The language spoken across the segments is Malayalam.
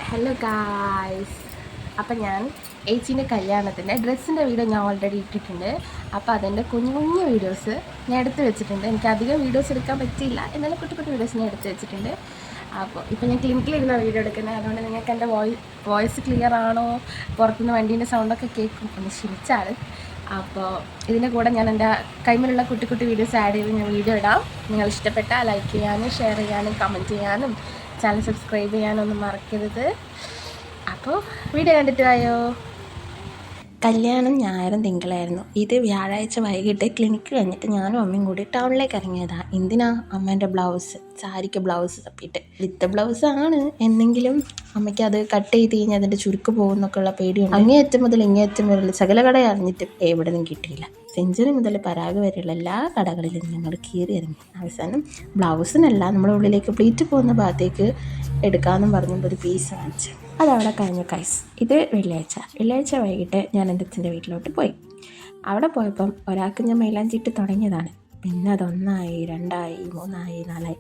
ഹലോ ഗായ്സ്, അപ്പം ഞാൻ ഏച്ചീൻ്റെ കല്യാണത്തിൻ്റെ ഡ്രസ്സിൻ്റെ വീഡിയോ ഞാൻ ഓൾറെഡി ഇട്ടിട്ടുണ്ട്. അപ്പോൾ അതിൻ്റെ കുഞ്ഞു കുഞ്ഞു വീഡിയോസ് ഞാൻ എടുത്ത് വെച്ചിട്ടുണ്ട്. എനിക്ക് അധികം വീഡിയോസ് എടുക്കാൻ പറ്റിയില്ല, എന്നാലും കുട്ടി കുട്ടി വീഡിയോസ് ഞാൻ എടുത്ത് വെച്ചിട്ടുണ്ട്. അപ്പോൾ ഇപ്പോൾ ഞാൻ ക്ലിനിക്കിലിരുന്ന വീഡിയോ എടുക്കുന്നത്, അതുകൊണ്ട് നിങ്ങൾക്ക് എൻ്റെ വോയിസ് ക്ലിയർ ആണോ, പുറത്തുനിന്ന് വണ്ടീൻ്റെ സൗണ്ടൊക്കെ കേൾക്കും, ഒന്ന് ക്ഷമിച്ചാൽ. അപ്പോൾ ഇതിൻ്റെ കൂടെ ഞാൻ എൻ്റെ കൈമിലുള്ള കുട്ടി കുട്ടി വീഡിയോസ് ആഡ് ചെയ്ത് ഞാൻ വീഡിയോ ഇടാം. നിങ്ങൾ ഇഷ്ടപ്പെട്ടാൽ ലൈക്ക് ചെയ്യാനും ഷെയർ ചെയ്യാനും കമൻറ്റ് ചെയ്യാനും ചാനൽ സബ്സ്ക്രൈബ് ചെയ്യാനൊന്നും മറക്കരുത്. അപ്പോൾ വീഡിയോ കണ്ടിട്ട് വായോ. കല്യാണം ഞായറും തിങ്കളായിരുന്നു. ഇത് വ്യാഴാഴ്ച വൈകിട്ട് ക്ലിനിക്ക് കഴിഞ്ഞിട്ട് ഞാനും അമ്മയും കൂടി ടൗണിലേക്ക് ഇറങ്ങിയതാണ്. എന്തിനാ? അമ്മേൻ്റെ ബ്ലൗസ്, സാരിക്ക് ബ്ലൗസ് തപ്പിയിട്ട്. വിത്ത് ബ്ലൗസാണ്, എന്നെങ്കിലും അമ്മയ്ക്ക് അത് കട്ട് ചെയ്ത് കഴിഞ്ഞാൽ അതിൻ്റെ ചുരുക്ക് പോകുന്നൊക്കെ ഉള്ള പേടിയുണ്ട്. അങ്ങേയറ്റം മുതൽ ഇങ്ങേയറ്റം വരെ സകല കട അറിഞ്ഞിട്ടും എവിടെ നിന്നും കിട്ടിയില്ല. സെഞ്ചുറി മുതൽ പരാഗ് വരെയുള്ള എല്ലാ കടകളിലും ഞങ്ങൾ കയറി ഇറങ്ങി. അവസാനം ബ്ലൗസിനല്ല, നമ്മുടെ ഉള്ളിലേക്ക് പ്ലീറ്റ് പോകുന്ന ഭാഗത്തേക്ക് എടുക്കാമെന്നും പറഞ്ഞുകൊണ്ട് ഒരു പീസ് വാങ്ങിച്ചു. അതവിടെ കഴിഞ്ഞ കൈസ്. ഇത് വെള്ളിയാഴ്ച വൈകിട്ട് ഞാൻ എൻ്റെ അച്ഛൻ്റെ വീട്ടിലോട്ട് പോയി. അവിടെ പോയപ്പം ഒരാൾക്ക് ഞാൻ മൈലാഞ്ചിട്ട് തുടങ്ങിയതാണ്. പിന്നെ അത് 1 ആയി, 2 ആയി, 3 ആയി, 4 ആയി.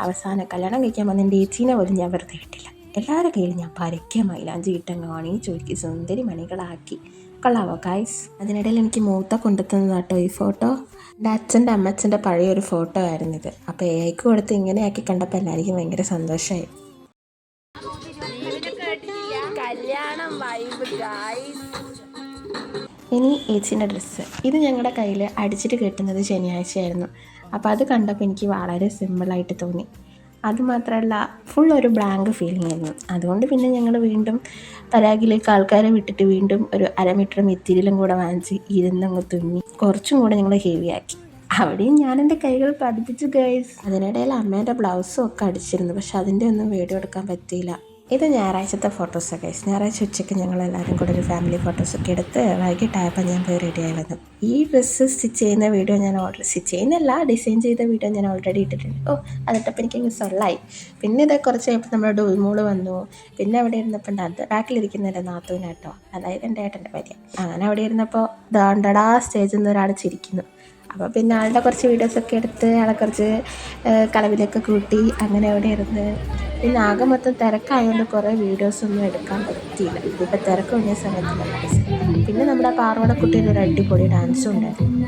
അവസാനം കല്യാണം കഴിക്കാൻ വന്ന എൻ്റെ ഏച്ചീനെ പോലും ഞാൻ വെറുതെ വിട്ടില്ല. എല്ലാവരുടെ കയ്യിൽ ഞാൻ പരക്കെ മൈലാഞ്ചി ഇട്ടങ്ങ് വാങ്ങി ചുരുക്കി സുന്ദരി മണികളാക്കി. കൊള്ളാവോ ഗൈസ്? അതിനിടയിൽ എനിക്ക് മൂത്ത കൊണ്ടുത്തന്നതാട്ടോ ഈ ഫോട്ടോ. എൻ്റെ അച്ഛൻ്റെ അമ്മച്ചൻ്റെ പഴയൊരു ഫോട്ടോ ആയിരുന്നിത്. അപ്പോൾ ഏക്ക് കൊടുത്ത് ഇങ്ങനെയാക്കി കണ്ടപ്പോൾ എല്ലാവർക്കും ഭയങ്കര സന്തോഷമായി. കല്യാണം വൈബ് ഗൈസ്. ഇനി ഏച്ചിൻ്റെ ഡ്രസ്സ്. ഇത് ഞങ്ങളുടെ കയ്യിൽ അടിച്ചിട്ട് കെട്ടുന്നത് ശനിയാഴ്ചയായിരുന്നു. അപ്പോൾ അത് കണ്ടപ്പോൾ എനിക്ക് വളരെ സിമ്പിളായിട്ട് തോന്നി. അതുമാത്രമല്ല, ഫുൾ ഒരു ബ്ലാങ്ക് ഫീലിംഗ് ആയിരുന്നു. അതുകൊണ്ട് പിന്നെ ഞങ്ങൾ വീണ്ടും പരാഗിലേക്ക് ആൾക്കാരെ വിട്ടിട്ട് വീണ്ടും ഒരു 1/2 മീറ്റർ മെറ്റീരിയലും കൂടെ വാങ്ങിച്ച് ഇരുന്നങ്ങ് തുന്നി കുറച്ചും കൂടെ ഞങ്ങൾ ഹെവിയാക്കി. അവിടെയും ഞാൻ എൻ്റെ കൈകൾ പതിപ്പിച്ചു ഗൈസ്. അതിനിടയിൽ അമ്മേൻ്റെ ബ്ലൗസും ഒക്കെ അടിച്ചിരുന്നു, പക്ഷെ അതിൻ്റെ ഒന്നും വീഡിയോ എടുക്കാൻ പറ്റിയില്ല. ഇത് ഞായറാഴ്ചത്തെ ഫോട്ടോസൊക്കെ ഗൈസ്. ഞായറാഴ്ച ഉച്ചയ്ക്ക് ഞങ്ങളെല്ലാവരും കൂടെ ഒരു ഫാമിലി ഫോട്ടോസൊക്കെ എടുത്ത് വൈകിട്ടായപ്പോൾ ഞാൻ പോയി റെഡിയായി വന്നു. ഈ ഡ്രസ്സ് സ്റ്റിച്ച് ചെയ്യുന്ന വീഡിയോ സ്റ്റിച്ച് ചെയ്യുന്നല്ല, ഡിസൈൻ ചെയ്ത വീഡിയോ ഞാൻ ഓൾറെഡി ഇട്ടിട്ടുണ്ട്. അതിട്ടപ്പോൾ എനിക്കങ്ങ് സൊള്ളായി. പിന്നെ ഇത് കുറച്ച് കഴിയുമ്പോൾ നമ്മുടെ ഡുൾമൂള് വന്നു. പിന്നെ അവിടെ ഇരുന്നപ്പോൾ അത് ബാക്കിലിരിക്കുന്ന എൻ്റെ നാത്തൂനാട്ടോ, അതായത് എൻ്റെ ഏട്ടൻ്റെ ഭാര്യ. അങ്ങനെ അവിടെ ഇരുന്നപ്പോൾ ദാണ്ടടാ സ്റ്റേജിൽ നിന്ന് ഒരാൾ ചിരിക്കുന്നു. അപ്പോൾ പിന്നെ ആളുടെ കുറച്ച് വീഡിയോസൊക്കെ എടുത്ത് ആളെ കുറച്ച് കളവിലൊക്കെ കൂട്ടി അങ്ങനെ അവിടെ ഇരുന്ന്. പിന്നെ ആകെ മൊത്തം തിരക്കായതുകൊണ്ട് കുറേ വീഡിയോസൊന്നും എടുക്കാൻ പറ്റിയില്ല. ഇതിപ്പോൾ തിരക്ക് കഴിഞ്ഞ സമയത്ത് പിന്നെ നമ്മുടെ പാർവണക്കുട്ടിയിൽ ഒരു അടിപൊളി ഡാൻസും ഉണ്ടായിരുന്നു.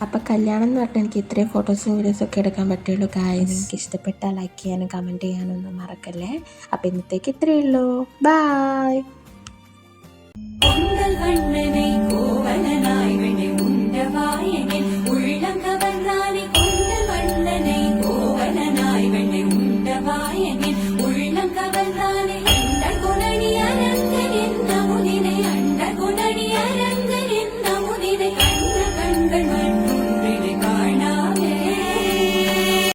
അപ്പോൾ കല്യാണം എന്ന് പറഞ്ഞാൽ എനിക്ക് ഇത്രയും ഫോട്ടോസും വീഡിയോസൊക്കെ എടുക്കാൻ പറ്റുള്ളൂ ഗായ്സ്. എനിക്ക് ഇഷ്ടപ്പെട്ടാൽ ലൈക്ക് ചെയ്യാനും കമൻറ്റ് ചെയ്യാനൊന്നും മറക്കല്ലേ. അപ്പോൾ ഇന്നത്തേക്ക് ഇത്രയേ ഉള്ളൂ. ബായ്.